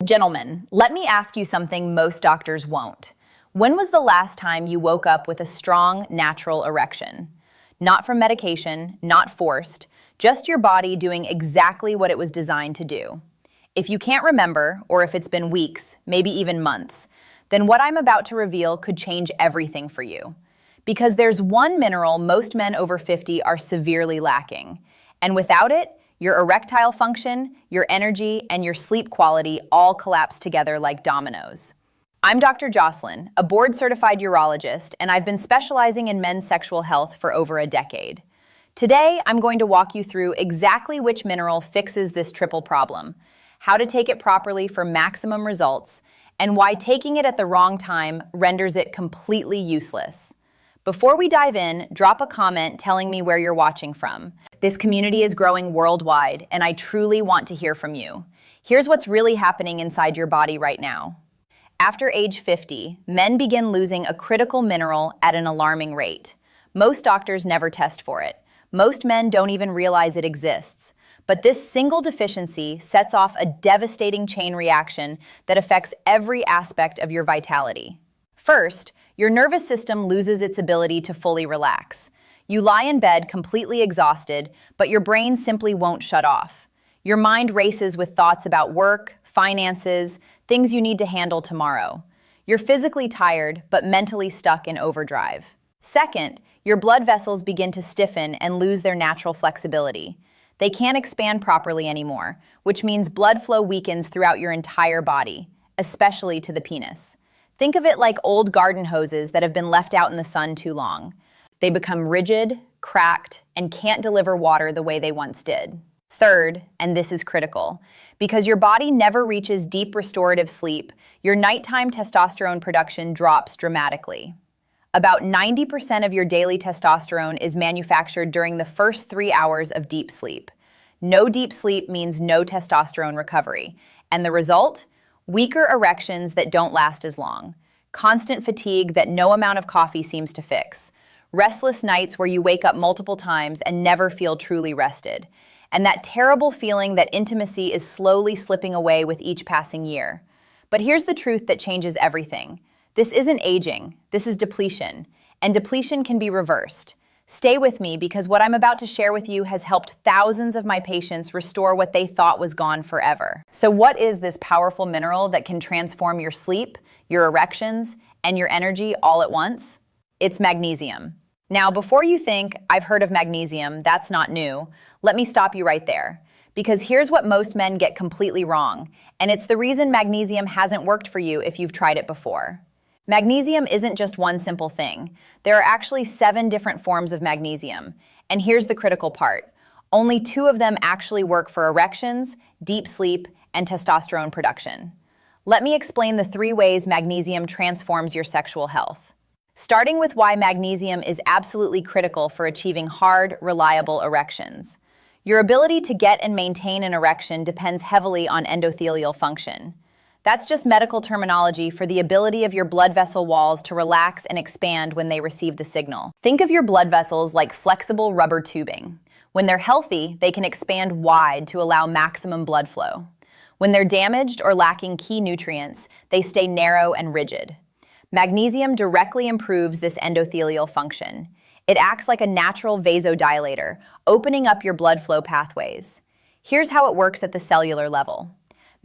Gentlemen, let me ask you something most doctors won't. When was the last time you woke up with a strong, natural erection? Not from medication, not forced, just your body doing exactly what it was designed to do. If you can't remember, or if it's been weeks, maybe even months, then what I'm about to reveal could change everything for you. Because there's one mineral most men over 50 are severely lacking. And without it, your erectile function, your energy, and your sleep quality all collapse together like dominoes. I'm Dr. Jocelyn, a board-certified urologist, and I've been specializing in men's sexual health for over a decade. Today, I'm going to walk you through exactly which mineral fixes this triple problem, how to take it properly for maximum results, and why taking it at the wrong time renders it completely useless. Before we dive in, drop a comment telling me where you're watching from. This community is growing worldwide, and I truly want to hear from you. Here's what's really happening inside your body right now. After age 50, men begin losing a critical mineral at an alarming rate. Most doctors never test for it. Most men don't even realize it exists. But this single deficiency sets off a devastating chain reaction that affects every aspect of your vitality. First, your nervous system loses its ability to fully relax. You lie in bed completely exhausted, but your brain simply won't shut off. Your mind races with thoughts about work, finances, things you need to handle tomorrow. You're physically tired, but mentally stuck in overdrive. Second, your blood vessels begin to stiffen and lose their natural flexibility. They can't expand properly anymore, which means blood flow weakens throughout your entire body, especially to the penis. Think of it like old garden hoses that have been left out in the sun too long. They become rigid, cracked, and can't deliver water the way they once did. Third, and this is critical, because your body never reaches deep restorative sleep, your nighttime testosterone production drops dramatically. About 90% of your daily testosterone is manufactured during the first 3 hours of deep sleep. No deep sleep means no testosterone recovery, and the result? Weaker erections that don't last as long, constant fatigue that no amount of coffee seems to fix, restless nights where you wake up multiple times and never feel truly rested, and that terrible feeling that intimacy is slowly slipping away with each passing year. But here's the truth that changes everything. This isn't aging, this is depletion, and depletion can be reversed. Stay with me because what I'm about to share with you has helped thousands of my patients restore what they thought was gone forever. So what is this powerful mineral that can transform your sleep, your erections, and your energy all at once? It's magnesium. Now, before you think, I've heard of magnesium, that's not new, let me stop you right there. Because here's what most men get completely wrong, and it's the reason magnesium hasn't worked for you if you've tried it before. Magnesium isn't just one simple thing. There are actually 7 different forms of magnesium. And here's the critical part. Only 2 of them actually work for erections, deep sleep, and testosterone production. Let me explain the 3 ways magnesium transforms your sexual health. Starting with why magnesium is absolutely critical for achieving hard, reliable erections. Your ability to get and maintain an erection depends heavily on endothelial function. That's just medical terminology for the ability of your blood vessel walls to relax and expand when they receive the signal. Think of your blood vessels like flexible rubber tubing. When they're healthy, they can expand wide to allow maximum blood flow. When they're damaged or lacking key nutrients, they stay narrow and rigid. Magnesium directly improves this endothelial function. It acts like a natural vasodilator, opening up your blood flow pathways. Here's how it works at the cellular level.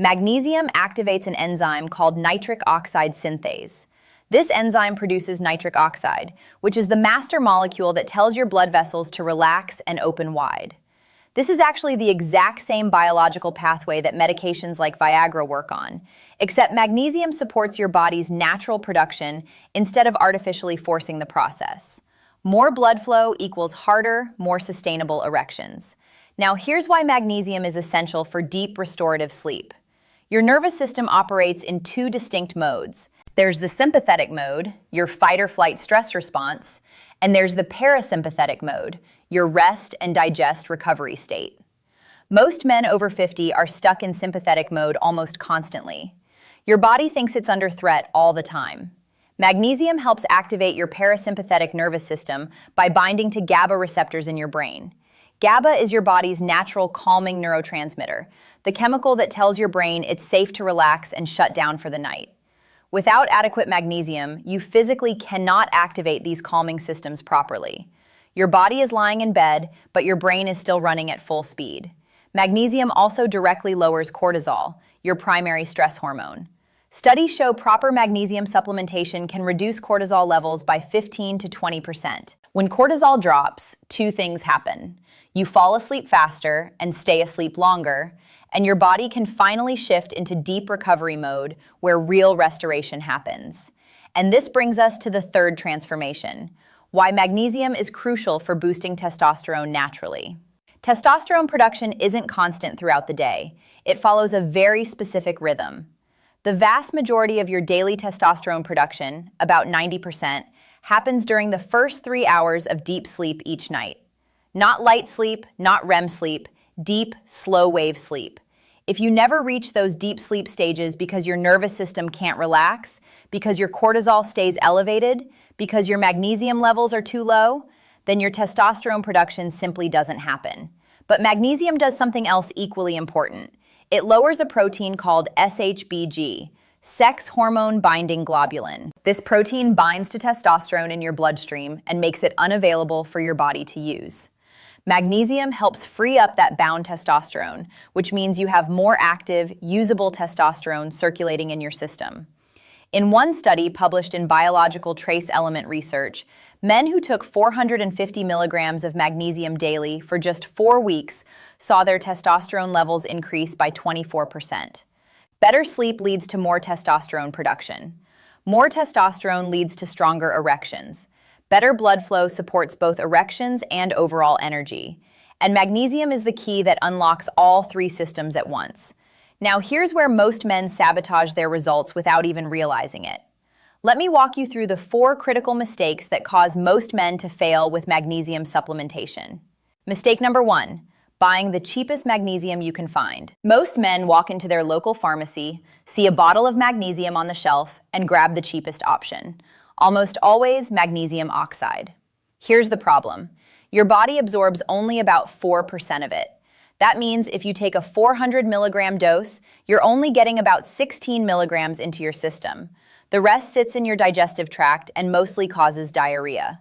Magnesium activates an enzyme called nitric oxide synthase. This enzyme produces nitric oxide, which is the master molecule that tells your blood vessels to relax and open wide. This is actually the exact same biological pathway that medications like Viagra work on, except magnesium supports your body's natural production instead of artificially forcing the process. More blood flow equals harder, more sustainable erections. Now here's why magnesium is essential for deep restorative sleep. Your nervous system operates in 2 distinct modes. There's the sympathetic mode, your fight or flight stress response, and there's the parasympathetic mode, your rest and digest recovery state. Most men over 50 are stuck in sympathetic mode almost constantly. Your body thinks it's under threat all the time. Magnesium helps activate your parasympathetic nervous system by binding to GABA receptors in your brain. GABA is your body's natural calming neurotransmitter, the chemical that tells your brain it's safe to relax and shut down for the night. Without adequate magnesium, you physically cannot activate these calming systems properly. Your body is lying in bed, but your brain is still running at full speed. Magnesium also directly lowers cortisol, your primary stress hormone. Studies show proper magnesium supplementation can reduce cortisol levels by 15 to 20%. When cortisol drops, two things happen. You fall asleep faster and stay asleep longer, and your body can finally shift into deep recovery mode where real restoration happens. And this brings us to the third transformation, why magnesium is crucial for boosting testosterone naturally. Testosterone production isn't constant throughout the day. It follows a very specific rhythm. The vast majority of your daily testosterone production, about 90%, happens during the first 3 hours of deep sleep each night. Not light sleep, not REM sleep, deep, slow-wave sleep. If you never reach those deep sleep stages because your nervous system can't relax, because your cortisol stays elevated, because your magnesium levels are too low, then your testosterone production simply doesn't happen. But magnesium does something else equally important. It lowers a protein called SHBG, sex hormone binding globulin. This protein binds to testosterone in your bloodstream and makes it unavailable for your body to use. Magnesium helps free up that bound testosterone, which means you have more active, usable testosterone circulating in your system. In one study published in Biological Trace Element Research, men who took 450 milligrams of magnesium daily for just 4 weeks saw their testosterone levels increase by 24%. Better sleep leads to more testosterone production. More testosterone leads to stronger erections. Better blood flow supports both erections and overall energy. And magnesium is the key that unlocks all three systems at once. Now here's where most men sabotage their results without even realizing it. Let me walk you through the 4 critical mistakes that cause most men to fail with magnesium supplementation. Mistake number 1, buying the cheapest magnesium you can find. Most men walk into their local pharmacy, see a bottle of magnesium on the shelf, and grab the cheapest option. Almost always magnesium oxide. Here's the problem. Your body absorbs only about 4% of it. That means if you take a 400 milligram dose, you're only getting about 16 milligrams into your system. The rest sits in your digestive tract and mostly causes diarrhea.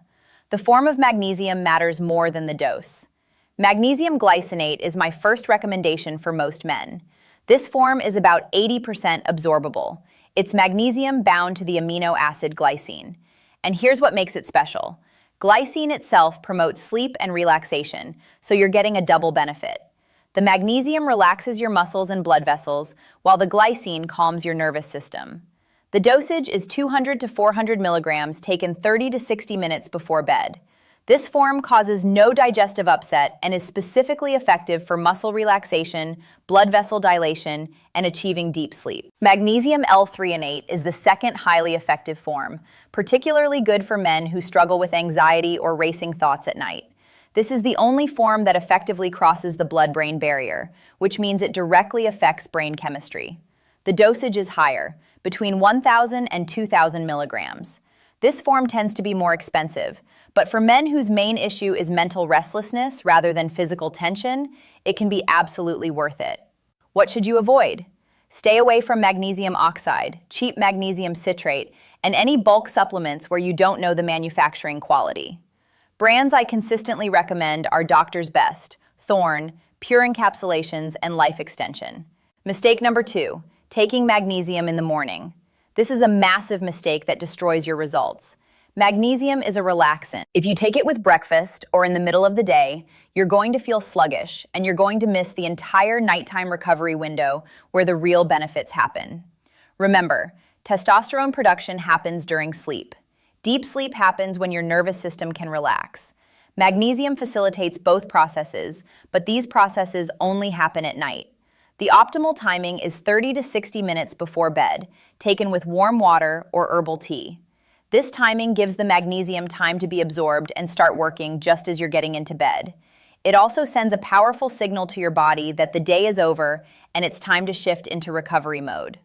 The form of magnesium matters more than the dose. Magnesium glycinate is my first recommendation for most men. This form is about 80% absorbable. It's magnesium bound to the amino acid glycine. And here's what makes it special. Glycine itself promotes sleep and relaxation, so you're getting a double benefit. The magnesium relaxes your muscles and blood vessels, while the glycine calms your nervous system. The dosage is 200 to 400 milligrams taken 30 to 60 minutes before bed. This form causes no digestive upset and is specifically effective for muscle relaxation, blood vessel dilation, and achieving deep sleep. Magnesium L-threonate is the second highly effective form, particularly good for men who struggle with anxiety or racing thoughts at night. This is the only form that effectively crosses the blood-brain barrier, which means it directly affects brain chemistry. The dosage is higher, between 1,000 and 2,000 milligrams. This form tends to be more expensive, but for men whose main issue is mental restlessness rather than physical tension, it can be absolutely worth it. What should you avoid? Stay away from magnesium oxide, cheap magnesium citrate, and any bulk supplements where you don't know the manufacturing quality. Brands I consistently recommend are Doctor's Best, Thorne, Pure Encapsulations, and Life Extension. Mistake number 2, taking magnesium in the morning. This is a massive mistake that destroys your results. Magnesium is a relaxant. If you take it with breakfast or in the middle of the day, you're going to feel sluggish and you're going to miss the entire nighttime recovery window where the real benefits happen. Remember, testosterone production happens during sleep. Deep sleep happens when your nervous system can relax. Magnesium facilitates both processes, but these processes only happen at night. The optimal timing is 30 to 60 minutes before bed, taken with warm water or herbal tea. This timing gives the magnesium time to be absorbed and start working just as you're getting into bed. It also sends a powerful signal to your body that the day is over and it's time to shift into recovery mode.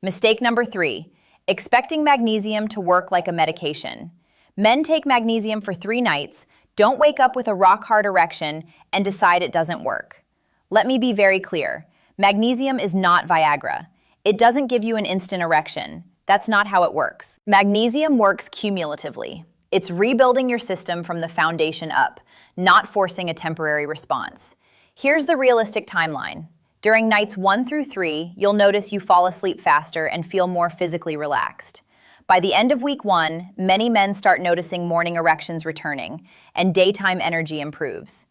Mistake number 3, expecting magnesium to work like a medication. Men take magnesium for 3 nights, Don't wake up with a rock-hard erection and decide it doesn't work. Let me be very clear. Magnesium is not Viagra. It doesn't give you an instant erection. That's not how it works. Magnesium works cumulatively. It's rebuilding your system from the foundation up, not forcing a temporary response. Here's the realistic timeline. During nights 1 through 3, you'll notice you fall asleep faster and feel more physically relaxed. By the end of week 1, many men start noticing morning erections returning, and daytime energy improves.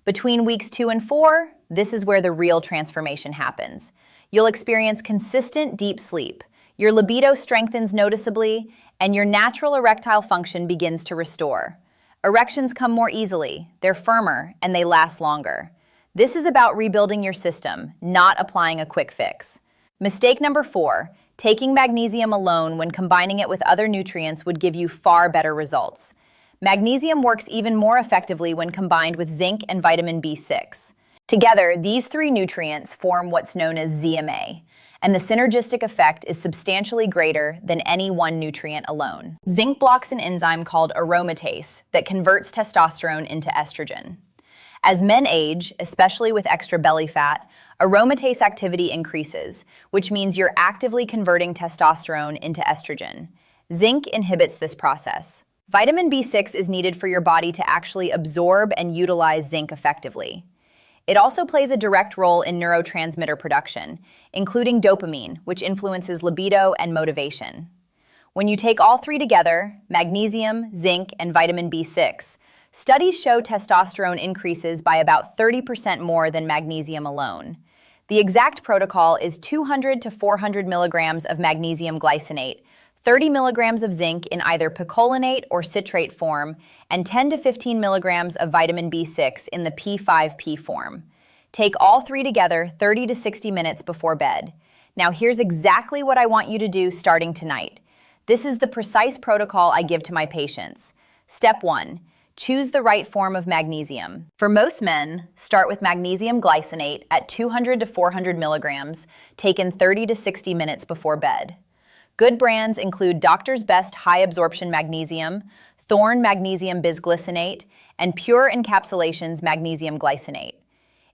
Between weeks 2 and 4, this is where the real transformation happens. You'll experience consistent deep sleep. Your libido strengthens noticeably, and your natural erectile function begins to restore. Erections come more easily, they're firmer, and they last longer. This is about rebuilding your system, not applying a quick fix. Mistake number 4, taking magnesium alone when combining it with other nutrients would give you far better results. Magnesium works even more effectively when combined with zinc and vitamin B6. Together, these 3 nutrients form what's known as ZMA, and the synergistic effect is substantially greater than any one nutrient alone. Zinc blocks an enzyme called aromatase that converts testosterone into estrogen. As men age, especially with extra belly fat, aromatase activity increases, which means you're actively converting testosterone into estrogen. Zinc inhibits this process. Vitamin B6 is needed for your body to actually absorb and utilize zinc effectively. It also plays a direct role in neurotransmitter production, including dopamine, which influences libido and motivation. When you take all 3 together, magnesium, zinc, and vitamin B6, studies show testosterone increases by about 30% more than magnesium alone. The exact protocol is 200 to 400 milligrams of magnesium glycinate, 30 milligrams of zinc in either picolinate or citrate form, and 10 to 15 milligrams of vitamin B6 in the P5P form. Take all 3 together 30 to 60 minutes before bed. Now here's exactly what I want you to do starting tonight. This is the precise protocol I give to my patients. Step 1. Choose the right form of magnesium. For most men, start with magnesium glycinate at 200 to 400 milligrams, taken 30 to 60 minutes before bed. Good brands include Doctor's Best High Absorption Magnesium, Thorne Magnesium Bisglycinate, and Pure Encapsulations Magnesium Glycinate.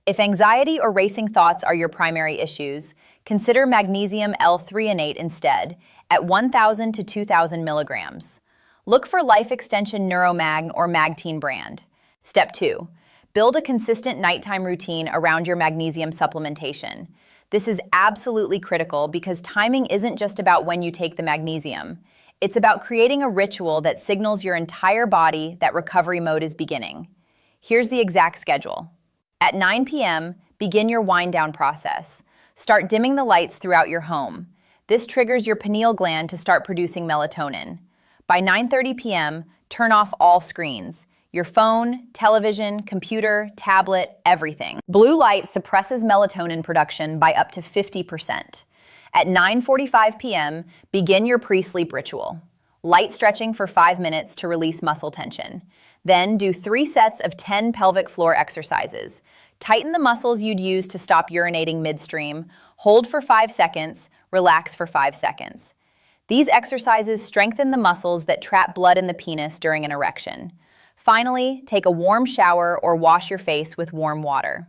If anxiety or racing thoughts are your primary issues, consider magnesium L-threonate instead at 1,000 to 2,000 milligrams. Look for Life Extension Neuromag or Magtine brand. Step 2. Build a consistent nighttime routine around your magnesium supplementation. This is absolutely critical because timing isn't just about when you take the magnesium. It's about creating a ritual that signals your entire body that recovery mode is beginning. Here's the exact schedule. At 9 p.m., begin your wind-down process. Start dimming the lights throughout your home. This triggers your pineal gland to start producing melatonin. By 9:30 p.m., turn off all screens. Your phone, television, computer, tablet, everything. Blue light suppresses melatonin production by up to 50%. At 9:45 p.m., begin your pre-sleep ritual. Light stretching for 5 minutes to release muscle tension. Then do 3 sets of 10 pelvic floor exercises. Tighten the muscles you'd use to stop urinating midstream, hold for 5 seconds, relax for 5 seconds. These exercises strengthen the muscles that trap blood in the penis during an erection. Finally, take a warm shower or wash your face with warm water.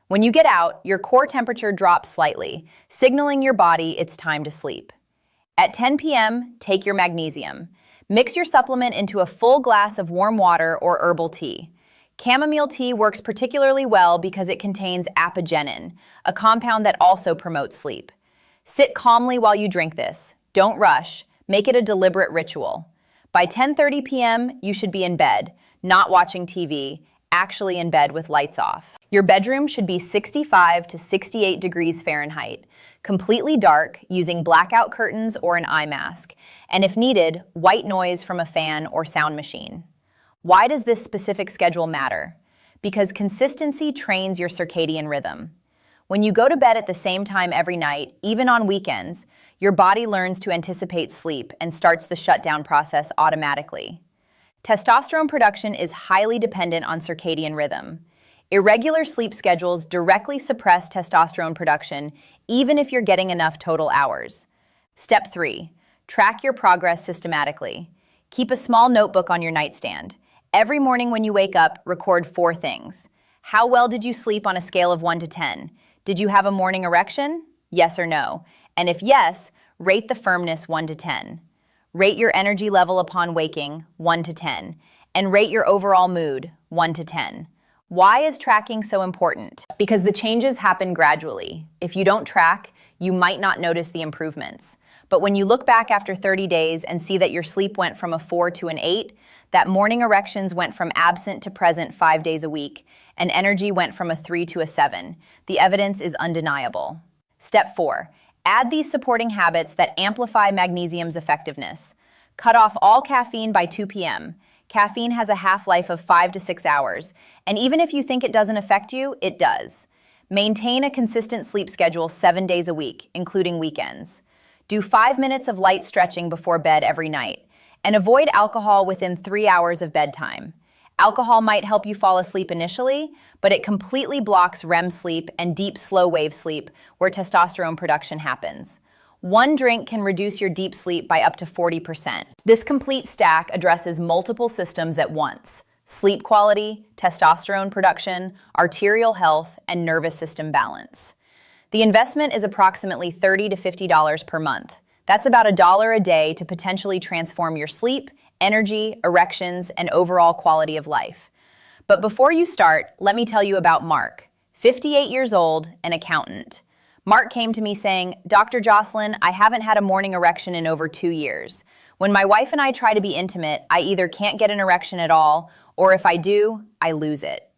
When you get out, your core temperature drops slightly, signaling your body it's time to sleep. At 10 p.m., take your magnesium. Mix your supplement into a full glass of warm water or herbal tea. Chamomile tea works particularly well because it contains apigenin, a compound that also promotes sleep. Sit calmly while you drink this. Don't rush. Make it a deliberate ritual. By 10:30 p.m., you should be in bed, not watching TV, actually in bed with lights off. Your bedroom should be 65 to 68 degrees Fahrenheit, completely dark, using blackout curtains or an eye mask, and if needed, white noise from a fan or sound machine. Why does this specific schedule matter? Because consistency trains your circadian rhythm. When you go to bed at the same time every night, even on weekends, your body learns to anticipate sleep and starts the shutdown process automatically. Testosterone production is highly dependent on circadian rhythm. Irregular sleep schedules directly suppress testosterone production, even if you're getting enough total hours. Step 3. Track your progress systematically. Keep a small notebook on your nightstand. Every morning when you wake up, record 4 things. How well did you sleep on a scale of 1 to 10? Did you have a morning erection? Yes or no? And if yes, rate the firmness 1 to 10. Rate your energy level upon waking 1 to 10. And rate your overall mood 1 to 10. Why is tracking so important? Because the changes happen gradually. If you don't track, you might not notice the improvements. But when you look back after 30 days and see that your sleep went from a 4 to an 8, that morning erections went from absent to present 5 days a week, and energy went from a 3 to a 7, the evidence is undeniable. Step 4. Add these supporting habits that amplify magnesium's effectiveness. Cut off all caffeine by 2 p.m. Caffeine has a half-life of 5 to 6 hours, and even if you think it doesn't affect you, it does. Maintain a consistent sleep schedule 7 days a week, including weekends. Do 5 minutes of light stretching before bed every night, and avoid alcohol within 3 hours of bedtime. Alcohol might help you fall asleep initially, but it completely blocks REM sleep and deep slow-wave sleep, where testosterone production happens. One drink can reduce your deep sleep by up to 40%. This complete stack addresses multiple systems at once: sleep quality, testosterone production, arterial health, and nervous system balance. The investment is approximately $30 to $50 per month. That's about $1 a day to potentially transform your sleep, energy, erections, and overall quality of life. But before you start, let me tell you about Mark, 58 years old, an accountant. Mark came to me saying, "Dr. Jocelyn, I haven't had a morning erection in over 2 years. When my wife and I try to be intimate, I either can't get an erection at all, or if I do, I lose it."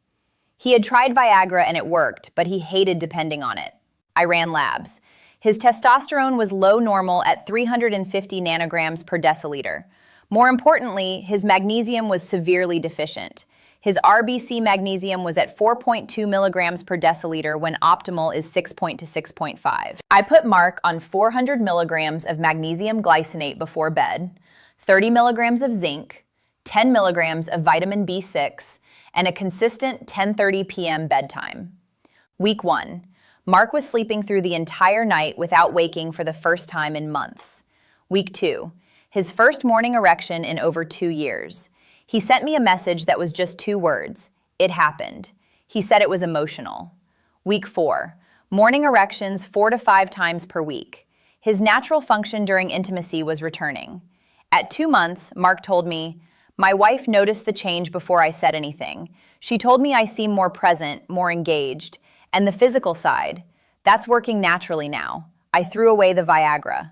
He had tried Viagra and it worked, but he hated depending on it. I ran labs. His testosterone was low normal at 350 nanograms per deciliter. More importantly, his magnesium was severely deficient. His RBC magnesium was at 4.2 milligrams per deciliter when optimal is 6 to 6.5. I put Mark on 400 milligrams of magnesium glycinate before bed, 30 milligrams of zinc, 10 milligrams of vitamin B6, and a consistent 10:30 p.m. bedtime. Week 1. Mark was sleeping through the entire night without waking for the first time in months. Week 2. His first morning erection in over 2 years. He sent me a message that was just 2 words. It happened. He said it was emotional. Week 4. Morning erections 4 to 5 times per week. His natural function during intimacy was returning. At 2 months, Mark told me, "My wife noticed the change before I said anything. She told me I seem more present, more engaged. And the physical side, that's working naturally now. I threw away the Viagra."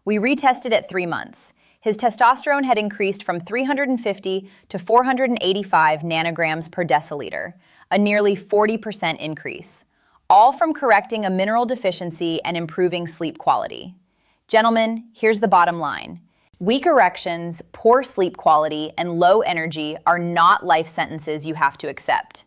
We retested at 3 months. His testosterone had increased from 350 to 485 nanograms per deciliter, a nearly 40% increase, all from correcting a mineral deficiency and improving sleep quality. Gentlemen, here's the bottom line. Weak erections, poor sleep quality, and low energy are not life sentences you have to accept.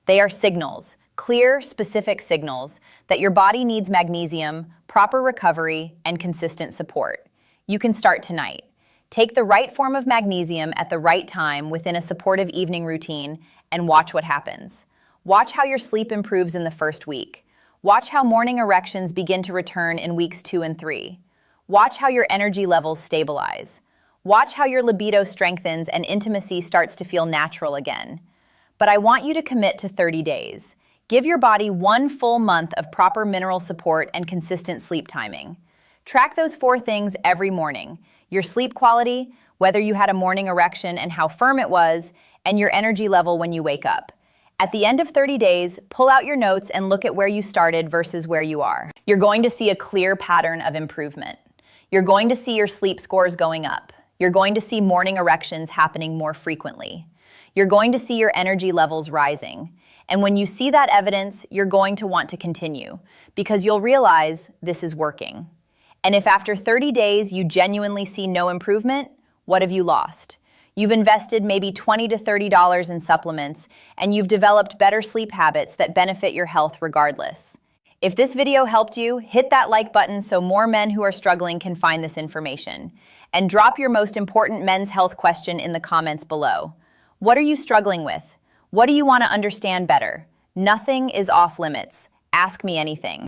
They are signals, clear, specific signals that your body needs magnesium, proper recovery, and consistent support. You can start tonight. Take the right form of magnesium at the right time within a supportive evening routine and watch what happens. Watch how your sleep improves in the first week. Watch how morning erections begin to return in weeks 2 and 3. Watch how your energy levels stabilize. Watch how your libido strengthens and intimacy starts to feel natural again. But I want you to commit to 30 days. Give your body 1 full month of proper mineral support and consistent sleep timing. Track those 4 things every morning: your sleep quality, whether you had a morning erection and how firm it was, and your energy level when you wake up. At the end of 30 days, pull out your notes and look at where you started versus where you are. You're going to see a clear pattern of improvement. You're going to see your sleep scores going up. You're going to see morning erections happening more frequently. You're going to see your energy levels rising. And when you see that evidence, you're going to want to continue because you'll realize this is working. And if after 30 days you genuinely see no improvement, what have you lost? You've invested maybe $20 to $30 in supplements, and you've developed better sleep habits that benefit your health regardless. If this video helped you, hit that like button so more men who are struggling can find this information. And drop your most important men's health question in the comments below. What are you struggling with? What do you want to understand better? Nothing is off limits. Ask me anything.